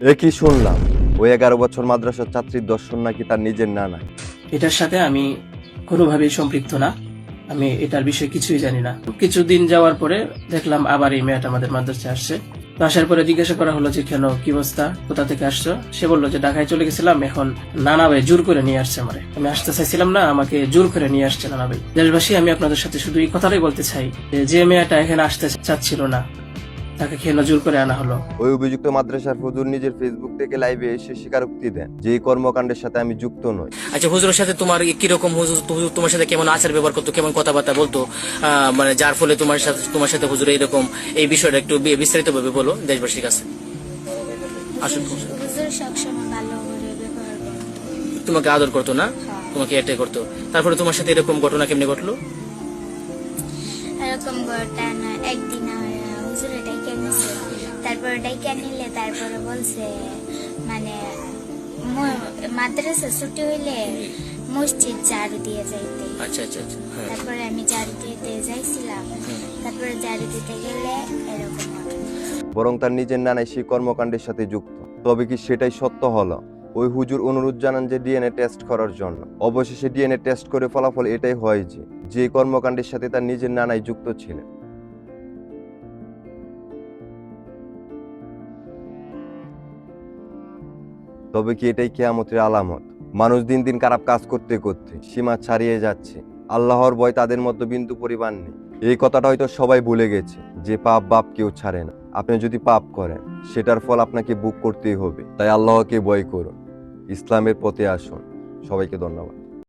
একই শুনলাম ওই 11 বছর মাদ্রাসার ছাত্রীর দর্শন নাকি তার নিজের না নাই। এটার সাথে আমি কোনোভাবেই সম্পৃক্ত না। আমি এটার বিষয়ে কিছুই জানি না। কিছুদিন যাওয়ার পরে দেখলাম আবার এই মেয়েটা আমাদের মাদ্রাসায় আসছে। তো আসার পরে জিজ্ঞাসা করা হলো যে কেন, কি অবস্থা, কোথা থেকে আসছো? সে বললো যে ঢাকায় চলে গেছিলাম, এখন নানা ভাই জোর করে নিয়ে আসছে আমারে। আমি আসতে চাইছিলাম না, আমাকে জোর করে নিয়ে আসছে নানা ভাই। দেশবাসী, আমি আপনাদের সাথে শুধু এই কথাটাই বলতে চাই যে মেয়েটা এখানে আসতে চাচ্ছিল না, তাকে কেন জোর করে আনা হলো। ওই অভিযুক্ত মাদ্রাসার হুজুর নিজের ফেসবুক থেকে লাইভে এসে স্বীকারোক্তি দেন যে এই কর্মকাণ্ডের সাথে আমি যুক্ত নই। আচ্ছা, হুজুরের সাথে তোমার কিরকম, হুজুর তোমার সাথে কেমন আচার ব্যবহার করতো, কেমন কথাবার্তা বলতো, মানে যার ফলে তোমার সাথে হুজুর এইরকম, এই বিষয়টা একটু বিস্তারিত ভাবে বলো দেশবাসীর কাছে। আসুন। হুজুর সবসময় ভালো করে ব্যবহার করতো। তোমাকে আদর করতো না? তোমাকে এটাই করতো। তারপরে তোমার সাথে এরকম ঘটনা কেমনে ঘটলো? এরকম ঘটনা একদিন হুজুর ডাইকে নিছে, তারপরে ডাইকে নিলে তারপরে বলছে মানে মাদ্রাসা ছুটি হইলে মসজিদ ঝাড়ু দিয়ে যাইতে। আচ্ছা আচ্ছা আচ্ছা, হ্যাঁ। তারপরে আমি ঝাড়ু দিতে যাইছিলাম, তারপরে ঝাড়ু দিতে গেলে এরকম ঘটনা। বরং তার নিজের নানাই সেই কর্মকাণ্ডের সাথে যুক্ত। তবে কি সেটাই সত্য হলো? ওই হুজুর অনুরোধ জানান যে ডিএনএ টেস্ট করার জন্য। অবশেষে ডিএনএ টেস্ট করে ফলাফল এটাই হয় যে কর্মকাণ্ডের সাথে তার নিজের নানাই যুক্ত ছিলেন। তবে কি এটাই কিয়ামতের আলামত? মানুষ দিন দিন খারাপ কাজ করতে করতে সীমা ছাড়িয়ে যাচ্ছে। আল্লাহর ভয় তাদের মধ্যে বিন্দু পরিমাণ নেই। এই কথাটা হয়তো সবাই ভুলে গেছে যে পাপ বাপ কেউ ছাড়ে না। আপনি যদি পাপ করেন সেটার ফল আপনাকে ভোগ করতেই হবে। তাই আল্লাহকে ভয় করুন, ইসলামের পথে আসুন। সবাইকে ধন্যবাদ।